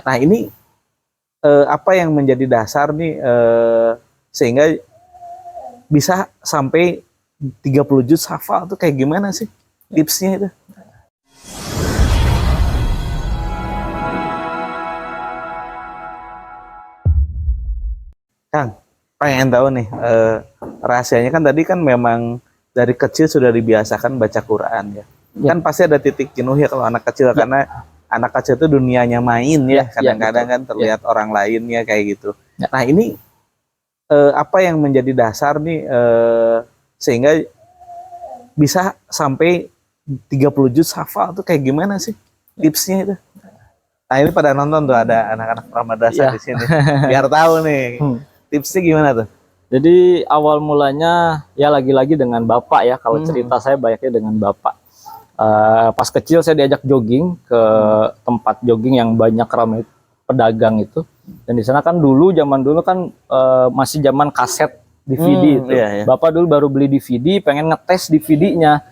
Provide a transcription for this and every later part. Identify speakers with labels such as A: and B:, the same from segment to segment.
A: Nah ini apa yang menjadi dasar nih sehingga bisa sampai 30 juz hafal tuh kayak gimana sih tipsnya itu? Kang, pengen tahu nih rahasianya kan tadi kan memang dari kecil sudah dibiasakan baca Quran ya. Kan pasti ada titik jenuh ya kalau anak kecil karena anak kecil itu dunianya main ya. Kadang-kadang kan terlihat orang lainnya kayak gitu. Nah ini apa yang menjadi dasar nih sehingga bisa sampai 30 juz hafal tuh kayak gimana sih tipsnya itu? Nah ini pada nonton tuh ada anak-anak pramadasa di sini biar tahu nih tipsnya gimana tuh.
B: Jadi awal mulanya ya lagi-lagi dengan bapak ya, kalau cerita saya banyaknya dengan bapak. Pas kecil saya diajak jogging ke tempat jogging yang banyak ramai pedagang itu, dan di sana kan zaman dulu kan masih zaman kaset DVD itu. Bapak dulu baru beli DVD, pengen ngetes DVD-nya.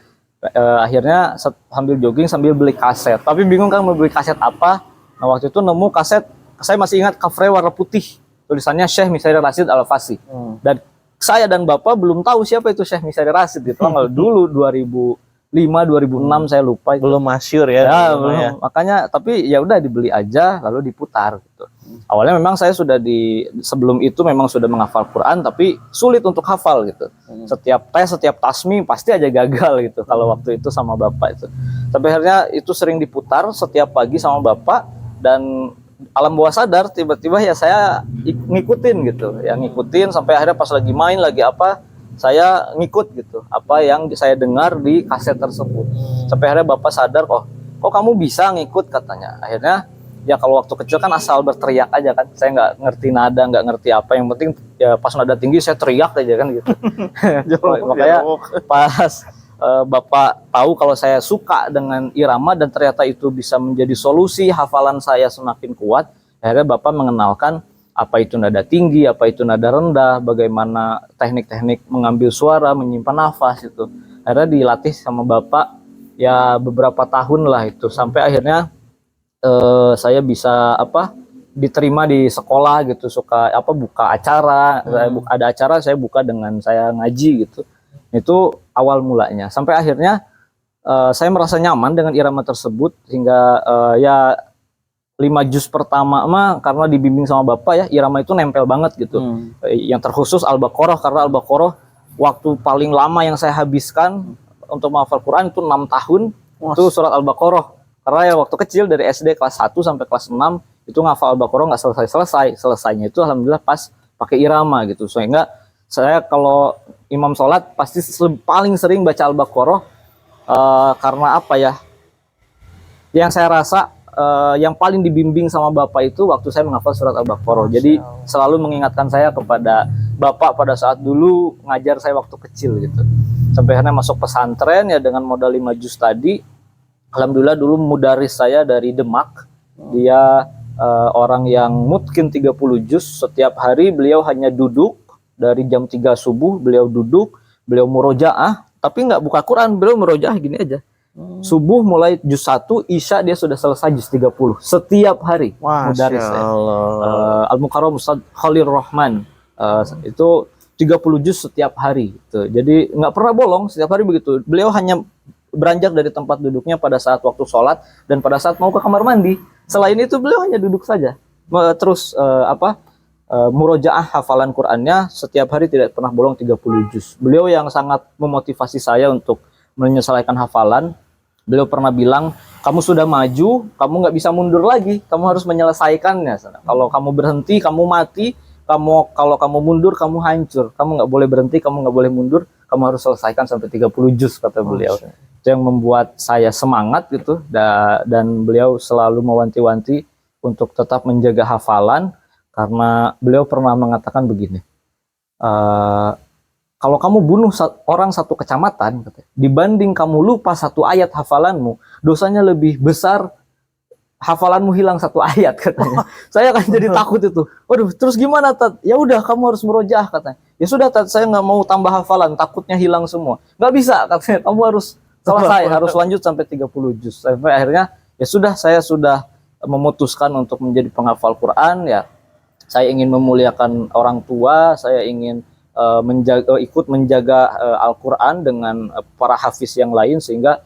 B: Akhirnya sambil jogging sambil beli kaset, tapi bingung kan mau beli kaset apa. Nah waktu itu nemu kaset, saya masih ingat covernya warna putih, tulisannya Syekh Misyari Rasyid Al-Fasi. Dan saya dan bapak belum tahu siapa itu Syekh Misyari Rasyid gitu. Dulu 2005 2006 saya lupa,
A: belum masyhur ya,
B: belum ya. Makanya tapi ya udah dibeli aja lalu diputar gitu. Awalnya memang saya sudah sebelum itu memang sudah menghafal Quran, tapi sulit untuk hafal gitu. Setiap tes, setiap tasmi pasti aja gagal gitu kalau waktu itu sama bapak itu. Sampai akhirnya itu sering diputar setiap pagi sama bapak, dan alam bawah sadar tiba-tiba ya saya ngikutin gitu ya, ngikutin sampai akhirnya pas lagi main lagi apa saya ngikut gitu apa yang saya dengar di kaset tersebut. Sampai akhirnya bapak sadar, kok kamu bisa ngikut katanya. Akhirnya ya kalau waktu kecil kan asal berteriak aja kan, saya nggak ngerti nada, nggak ngerti apa, yang penting ya pas nada tinggi saya teriak aja kan gitu. Makanya pas bapak tahu kalau saya suka dengan irama dan ternyata itu bisa menjadi solusi hafalan saya semakin kuat, akhirnya bapak mengenalkan apa itu nada tinggi, apa itu nada rendah, bagaimana teknik-teknik mengambil suara, menyimpan nafas itu. Akhirnya dilatih sama bapak ya beberapa tahun lah itu, sampai akhirnya saya bisa diterima di sekolah gitu, suka buka acara, ada acara saya buka dengan saya ngaji gitu. Itu awal mulanya. Sampai akhirnya saya merasa nyaman dengan irama tersebut hingga ya 5 juz pertama mah karena dibimbing sama bapak ya, irama itu nempel banget gitu. Yang terkhusus Al-Baqarah, karena Al-Baqarah waktu paling lama yang saya habiskan untuk menghafal Quran itu 6 tahun. Itu surat Al-Baqarah. Karena ya waktu kecil dari SD kelas 1 sampai kelas 6 itu ngafal Al-Baqarah nggak selesai. Selesainya itu alhamdulillah pas pakai irama gitu. Sehingga saya kalau imam sholat pasti paling sering baca Al-Baqarah karena apa ya? Yang saya rasa yang paling dibimbing sama bapak itu waktu saya menghafal surat Al-Baqarah. Jadi selalu mengingatkan saya kepada bapak pada saat dulu ngajar saya waktu kecil gitu. Sampai akhirnya masuk pesantren ya dengan modal 5 juz tadi. Alhamdulillah dulu mudaris saya dari Demak. Dia orang yang mungkin 30 juz setiap hari. Beliau hanya duduk dari jam 3 subuh, beliau duduk, beliau murojaah, tapi nggak buka Quran, beliau murojaah gini aja. Subuh mulai juz 1, Isya dia sudah selesai juz 30 setiap hari. Mudaris saya. Al-Mukarram Ustaz Khalil Rahman itu 30 juz setiap hari gitu. Jadi nggak pernah bolong, setiap hari begitu. Beliau hanya beranjak dari tempat duduknya pada saat waktu sholat dan pada saat mau ke kamar mandi. Selain itu beliau hanya duduk saja. Terus murojaah hafalan Qur'annya setiap hari tidak pernah bolong 30 juz. Beliau yang sangat memotivasi saya untuk menyelesaikan hafalan. Beliau pernah bilang, kamu sudah maju, kamu nggak bisa mundur lagi, kamu harus menyelesaikannya. Kalau kamu berhenti, kamu mati. Kalau kamu mundur, kamu hancur. Kamu nggak boleh berhenti, kamu nggak boleh mundur. Kamu harus selesaikan sampai 30 juz, kata beliau. Itu yang membuat saya semangat gitu. Dan beliau selalu mewanti-wanti untuk tetap menjaga hafalan. Karena beliau pernah mengatakan begini, kalau kamu bunuh orang satu kecamatan, dibanding kamu lupa satu ayat hafalanmu, dosanya lebih besar hafalanmu hilang satu ayat, katanya. Saya kan jadi takut itu. Waduh, terus gimana, Tat? Ya udah, kamu harus murojaah, katanya. Ya sudah, Tat, saya nggak mau tambah hafalan, takutnya hilang semua. Nggak bisa, katanya. Kamu harus selesai, harus lanjut sampai 30 juz. Sampai akhirnya, ya sudah, saya sudah memutuskan untuk menjadi penghafal Quran, ya saya ingin memuliakan orang tua, saya ingin ikut menjaga Al-Quran dengan para hafiz yang lain, sehingga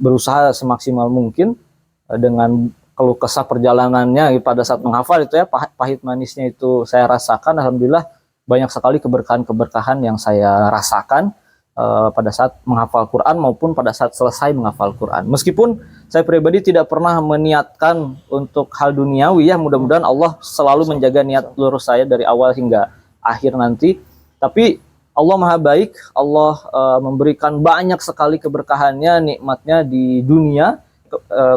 B: berusaha semaksimal mungkin dengan keluh kesah perjalanannya pada saat menghafal itu ya, pahit manisnya itu saya rasakan. Alhamdulillah banyak sekali keberkahan-keberkahan yang saya rasakan pada saat menghafal Quran maupun pada saat selesai menghafal Quran. Meskipun saya pribadi tidak pernah meniatkan untuk hal duniawi ya, mudah-mudahan Allah selalu menjaga niat lurus saya dari awal hingga akhir nanti. Tapi Allah Maha Baik, Allah memberikan banyak sekali keberkahannya, nikmatnya di dunia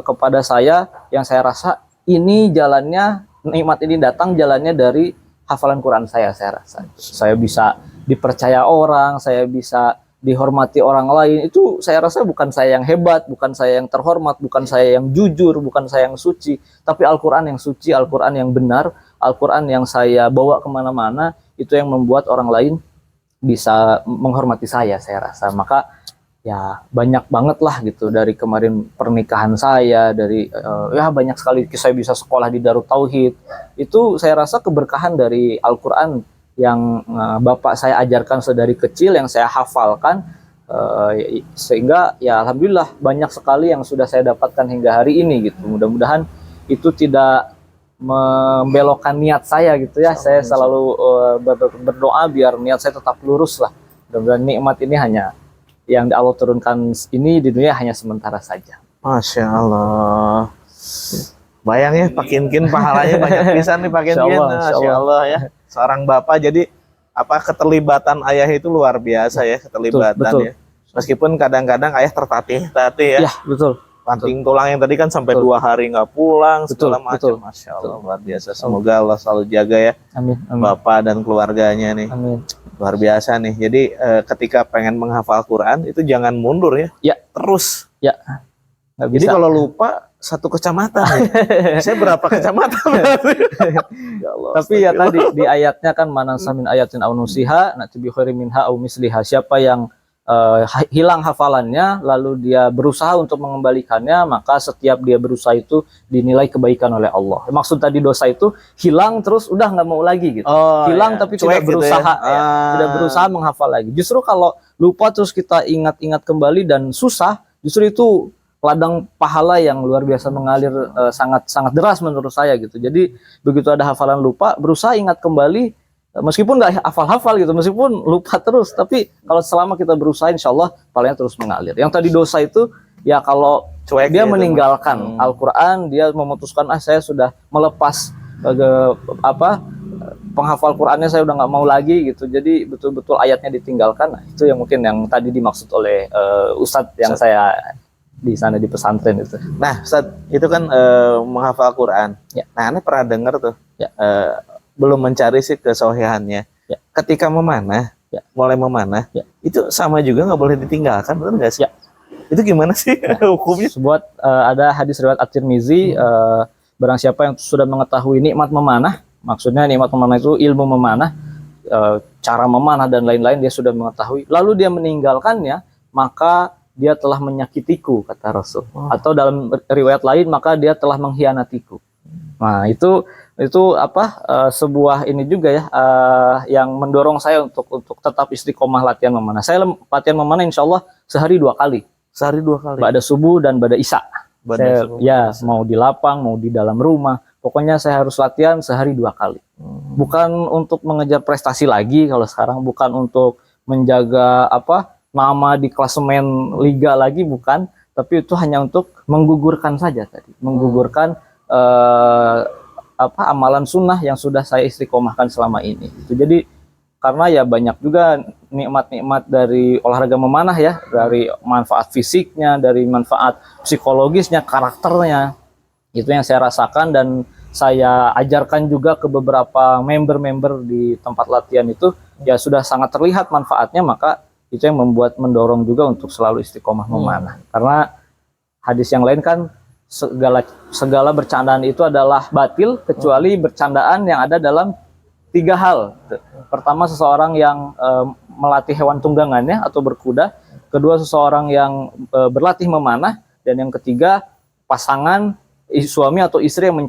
B: kepada saya, yang saya rasa ini jalannya, nikmat ini datang jalannya dari hafalan Quran saya rasa. Saya bisa dipercaya orang, saya bisa dihormati orang lain. Itu saya rasa bukan saya yang hebat, bukan saya yang terhormat, bukan saya yang jujur, bukan saya yang suci, tapi Al-Quran yang suci, Al-Quran yang benar, Al-Quran yang saya bawa kemana-mana, itu yang membuat orang lain bisa menghormati saya rasa. Maka ya banyak banget lah gitu, dari kemarin pernikahan saya, dari ya banyak sekali saya bisa sekolah di Darut Tauhid. Itu saya rasa keberkahan dari Al-Quran yang bapak saya ajarkan sedari kecil, yang saya hafalkan, sehingga ya alhamdulillah banyak sekali yang sudah saya dapatkan hingga hari ini gitu. Mudah-mudahan itu tidak membelokkan niat saya gitu ya. Saya selalu berdoa biar niat saya tetap lurus lah. Mudah-mudahan nikmat ini hanya yang Allah turunkan ini di dunia hanya sementara saja.
A: Masya Allah. Bayang ya, Pak Kinkin pahalanya banyak pisan nih Pak Kinkin. Masya Allah ya. Seorang bapak, jadi apa, keterlibatan ayah itu luar biasa ya, keterlibatan
B: betul.
A: Ya. Meskipun kadang-kadang ayah tertatih-tatih ya.
B: Ya, betul.
A: Banting tulang yang tadi kan sampai 2 hari nggak pulang, segala macam. Masya Allah, luar biasa. Semoga Allah selalu jaga ya.
B: Amin.
A: Bapak dan keluarganya nih.
B: Amin.
A: Luar biasa nih. Jadi ketika pengen menghafal Quran itu jangan mundur ya.
B: Ya.
A: Terus.
B: Ya. Nggak bisa.
A: Jadi kalau lupa 1 kecamatan ya. Saya berapa kecamatan? Ya Allah,
B: tapi ya tadi di ayatnya kan, manasa min ayatin au nusiha na'ti bi khairin minha au misliha. Siapa yang hilang hafalannya lalu dia berusaha untuk mengembalikannya, maka setiap dia berusaha itu dinilai kebaikan oleh Allah. Maksud tadi dosa itu hilang terus udah nggak mau lagi gitu. Hilang tapi
A: cuek
B: tidak berusaha
A: gitu ya.
B: tidak berusaha menghafal lagi. Justru kalau lupa terus kita ingat-ingat kembali dan susah, justru itu ladang pahala yang luar biasa mengalir, sangat deras menurut saya gitu. Jadi begitu ada hafalan lupa, berusaha ingat kembali, meskipun nggak hafal-hafal gitu, meskipun lupa terus, tapi kalau selama kita berusaha, insya Allah pahalanya terus mengalir. Yang tadi dosa itu ya kalau
A: cuek
B: dia
A: ya,
B: meninggalkan Al-Quran, dia memutuskan saya sudah melepas penghafal Qurannya, saya udah nggak mau lagi gitu. Jadi betul-betul ayatnya ditinggalkan. Nah, itu yang mungkin yang tadi dimaksud oleh Ustadz yang saya di sana di pesantren itu.
A: Nah, Ustaz, itu kan menghafal Quran.
B: Ya.
A: Nah, Anda pernah dengar tuh,
B: ya.
A: Belum mencari sih kesohihannya.
B: Ya.
A: Ketika memanah,
B: ya.
A: mulai memanah,
B: ya.
A: Itu sama juga nggak boleh ditinggalkan, benar nggak sih?
B: Ya.
A: Itu gimana sih hukumnya?
B: Sebuah ada hadis riwayat At-Tirmizi, barang siapa yang sudah mengetahui nikmat memanah, maksudnya nikmat memanah itu ilmu memanah, cara memanah dan lain-lain, dia sudah mengetahui, lalu dia meninggalkannya, maka dia telah menyakitiku, kata Rasul. Atau dalam riwayat lain, maka dia telah mengkhianatiku. Nah, itu sebuah ini juga ya, yang mendorong saya untuk tetap istiqomah latihan memanah. Saya latihan memanah insya Allah sehari 2 kali.
A: Sehari 2 kali.
B: Ba'da subuh dan ba'da isya. Mau di lapang, mau di dalam rumah. Pokoknya saya harus latihan sehari 2 kali. Bukan untuk mengejar prestasi lagi kalau sekarang, bukan untuk menjaga nama di klasemen liga lagi, bukan, tapi itu hanya untuk menggugurkan saja tadi, menggugurkan amalan sunnah yang sudah saya istiqomahkan selama ini. Itu jadi karena ya banyak juga nikmat-nikmat dari olahraga memanah ya, dari manfaat fisiknya, dari manfaat psikologisnya, karakternya, itu yang saya rasakan dan saya ajarkan juga ke beberapa member-member di tempat latihan itu, ya sudah sangat terlihat manfaatnya, maka itu yang mendorong juga untuk selalu istiqomah memanah. Karena hadis yang lain kan segala bercandaan itu adalah batil kecuali bercandaan yang ada dalam 3 hal. Pertama, seseorang yang melatih hewan tunggangannya atau berkuda. Kedua, seseorang yang berlatih memanah. Dan yang ketiga, pasangan suami atau istri yang